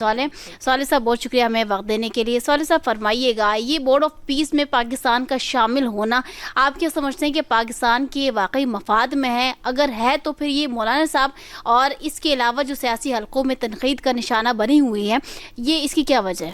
صالح صاحب بہت شکریہ ہمیں وقت دینے کے لیے. صالح صاحب فرمائیے گا, یہ بورڈ آف پیس میں پاکستان کا شامل ہونا آپ کیا سمجھتے ہیں کہ پاکستان کے واقعی مفاد میں ہے؟ اگر ہے تو پھر یہ مولانا صاحب اور اس کے علاوہ جو سیاسی حلقوں میں تنقید کا نشانہ بنی ہوئی ہے, یہ اس کی کیا وجہ ہے؟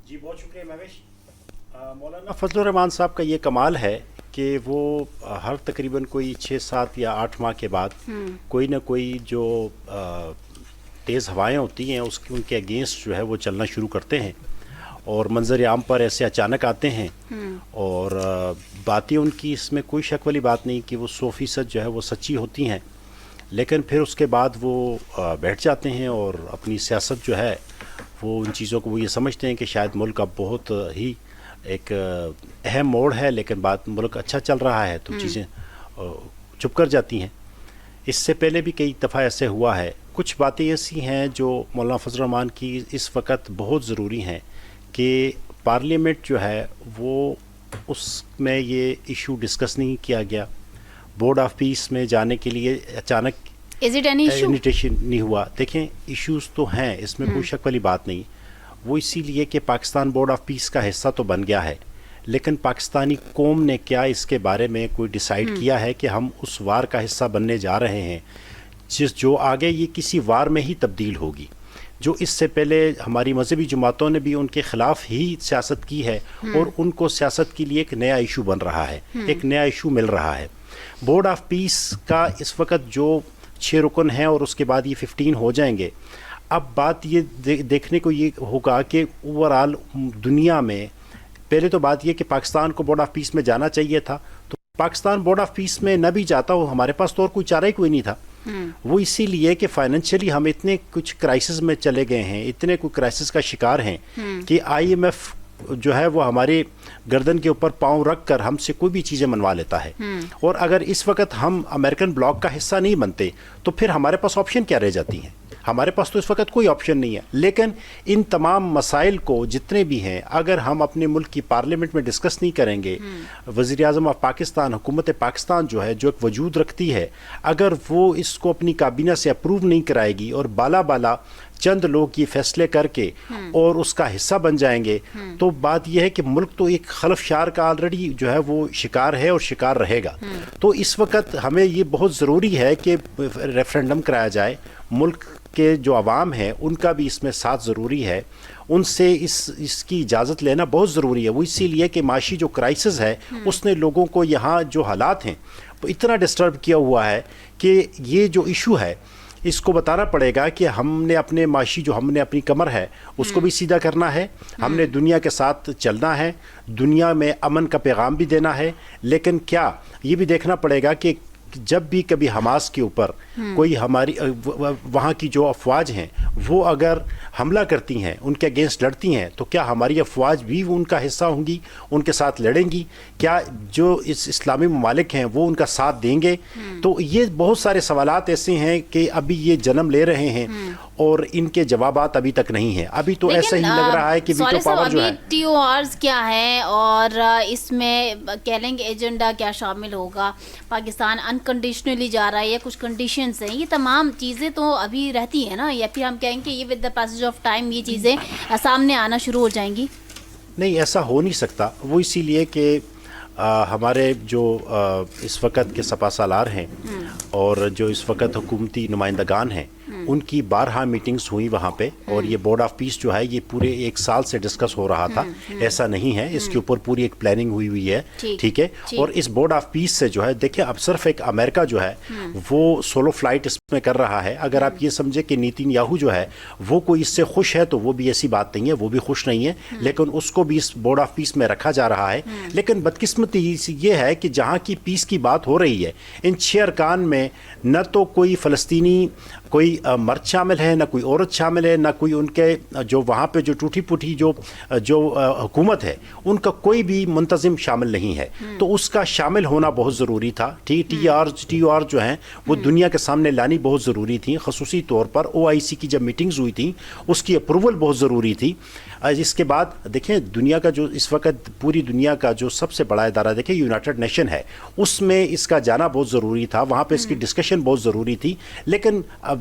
جی بہت شکریہ مہوش. مولانا فضل الرحمان صاحب کا یہ کمال ہے کہ وہ ہر تقریباً کوئی 6 7 یا 8 ماہ کے بعد کوئی نہ کوئی جو تیز ہوائیں ہوتی ہیں ان کے اگینسٹ جو ہے وہ چلنا شروع کرتے ہیں اور منظر عام پر ایسے اچانک آتے ہیں اور باتیں ان کی اس میں کوئی شک والی بات نہیں کہ وہ 100% جو ہے وہ سچی ہوتی ہیں, لیکن پھر اس کے بعد وہ بیٹھ جاتے ہیں اور اپنی سیاست جو ہے وہ ان چیزوں کو وہ یہ سمجھتے ہیں کہ شاید ملک اب بہت ہی ایک اہم موڑ ہے, لیکن بات ملک اچھا چل رہا ہے تو چیزیں چپ کر جاتی ہیں. اس سے پہلے بھی کئی دفعہ ایسے ہوا ہے. کچھ باتیں ایسی ہیں جو مولانا فضل الرحمان کی اس وقت بہت ضروری ہیں کہ پارلیمنٹ جو ہے وہ اس میں یہ ایشو ڈسکس نہیں کیا گیا. بورڈ آف پیس میں جانے کے لیے اچانک انویٹیشن نہیں ہوا. دیکھیں ایشوز تو ہیں, اس میں کوئی شک والی بات نہیں. وہ اسی لیے کہ پاکستان بورڈ آف پیس کا حصہ تو بن گیا ہے, لیکن پاکستانی قوم نے کیا اس کے بارے میں کوئی ڈیسائیڈ کیا ہے کہ ہم اس وار کا حصہ بننے جا رہے ہیں جو آگے یہ کسی وار میں ہی تبدیل ہوگی. جو اس سے پہلے ہماری مذہبی جماعتوں نے بھی ان کے خلاف ہی سیاست کی ہے اور ان کو سیاست کے لیے ایک نیا ایشو بن رہا ہے, ایک نیا ایشو مل رہا ہے. بورڈ آف پیس کا اس وقت جو 6 رکن ہیں اور اس کے بعد یہ 15 ہو جائیں گے. اب بات یہ دیکھنے کو یہ ہوگا کہ اوورآل دنیا میں پہلے تو بات یہ کہ پاکستان کو بورڈ آف پیس میں جانا چاہیے تھا, تو پاکستان بورڈ آف پیس میں نہ بھی جاتا ہو ہمارے پاس تو اور کوئی چارہ ہی کوئی نہیں تھا. وہ اسی لیے کہ فائنینشلی ہم اتنے کچھ کرائسس میں چلے گئے ہیں, اتنے کوئی کرائسس کا شکار ہیں کہ IMF جو ہے وہ ہمارے گردن کے اوپر پاؤں رکھ کر ہم سے کوئی بھی چیزیں منوا لیتا ہے. اور اگر اس وقت ہم امریکن بلاک کا حصہ نہیں بنتے تو پھر ہمارے پاس آپشن کیا رہ جاتی ہیں؟ ہمارے پاس تو اس وقت کوئی آپشن نہیں ہے. لیکن ان تمام مسائل کو جتنے بھی ہیں اگر ہم اپنے ملک کی پارلیمنٹ میں ڈسکس نہیں کریں گے, وزیر اعظم آف پاکستان, حکومت پاکستان جو ہے جو ایک وجود رکھتی ہے, اگر وہ اس کو اپنی کابینہ سے اپروو نہیں کرائے گی اور بالا چند لوگ یہ فیصلے کر کے اور اس کا حصہ بن جائیں گے, تو بات یہ ہے کہ ملک تو ایک خلفشار کا آلریڈی جو ہے وہ شکار ہے اور شکار رہے گا. تو اس وقت ہمیں یہ بہت ضروری ہے کہ ریفرینڈم کرایا جائے. ملک کے جو عوام ہیں ان کا بھی اس میں ساتھ ضروری ہے, ان سے اس کی اجازت لینا بہت ضروری ہے. وہ اسی لیے کہ معاشی جو کرائسس ہے اس نے لوگوں کو یہاں جو حالات ہیں وہ اتنا ڈسٹرب کیا ہوا ہے کہ یہ جو ایشو ہے اس کو بتانا پڑے گا کہ ہم نے اپنے معاشی جو ہم نے اپنی کمر ہے اس کو بھی سیدھا کرنا ہے, ہم نے دنیا کے ساتھ چلنا ہے, دنیا میں امن کا پیغام بھی دینا ہے. لیکن کیا یہ بھی دیکھنا پڑے گا کہ جب بھی کبھی حماس کے اوپر کوئی ہماری وہاں کی جو افواج ہیں وہ اگر حملہ کرتی ہیں, ان کے اگینسٹ لڑتی ہیں, تو کیا ہماری افواج بھی ان کا حصہ ہوں گی, ان کے ساتھ لڑیں گی؟ کیا جو اس اسلامی ممالک ہیں وہ ان کا ساتھ دیں گے؟ تو یہ بہت سارے سوالات ایسے ہیں کہ ابھی یہ جنم لے رہے ہیں اور ان کے جوابات ابھی تک نہیں ہیں. ابھی تو ایسا ہی لگ رہا ہے کہ ویٹو پاور جو ہے. TORs کیا ہے اور اس میں کہہ لیں گے ایجنڈا کیا شامل ہوگا؟ پاکستان انکنڈیشنلی جا رہا ہے یا کچھ کنڈیشنز ہیں؟ یہ تمام چیزیں تو ابھی رہتی ہیں نا, یا پھر ہم کہیں کہ یہ with the passage of time یہ چیزیں سامنے آنا شروع ہو جائیں گی؟ نہیں, ایسا ہو نہیں سکتا. وہ اسی لیے کہ ہمارے جو اس وقت کے سپا سالار ہیں اور جو اس وقت حکومتی نمائندگان ہیں ان کی بارہا میٹنگز ہوئی وہاں پہ, اور یہ بورڈ آف پیس جو ہے یہ پورے 1 سال سے ڈسکس ہو رہا تھا. ایسا نہیں ہے, اس کے اوپر پوری ایک پلاننگ ہوئی ہے, ٹھیک ہے. اور اس بورڈ آف پیس سے جو ہے دیکھیں اب صرف ایک امریکہ جو ہے وہ سولو فلائٹ اس میں کر رہا ہے. اگر آپ یہ سمجھے کہ نیتن یاہو جو ہے وہ کوئی اس سے خوش ہے تو وہ بھی ایسی بات نہیں ہے, وہ بھی خوش نہیں ہے, لیکن اس کو بھی اس بورڈ آف پیس میں رکھا جا رہا ہے. لیکن بدقسمتی یہ ہے کہ جہاں کی پیس کی بات ہو رہی ہے ان 6 ارکان میں نہ تو کوئی فلسطینی کوئی مرد شامل ہے, نہ کوئی عورت شامل ہے, نہ کوئی ان کے جو وہاں پہ جو ٹوٹی پوٹی جو حکومت ہے ان کا کوئی بھی منتظم شامل نہیں ہے. تو اس کا شامل ہونا بہت ضروری تھا. TOR جو ہیں وہ دنیا کے سامنے لانی بہت ضروری تھی. خصوصی طور پر OIC کی جب میٹنگز ہوئی تھیں اس کی اپروول بہت ضروری تھی. اس کے بعد دیکھیں دنیا کا جو اس وقت پوری دنیا کا جو سب سے بڑا ادارہ دیکھیں یونائٹڈ نیشن ہے, اس میں اس کا جانا بہت ضروری تھا. وہاں پہ اس کی ڈسکشن بہت ضروری تھی. لیکن اب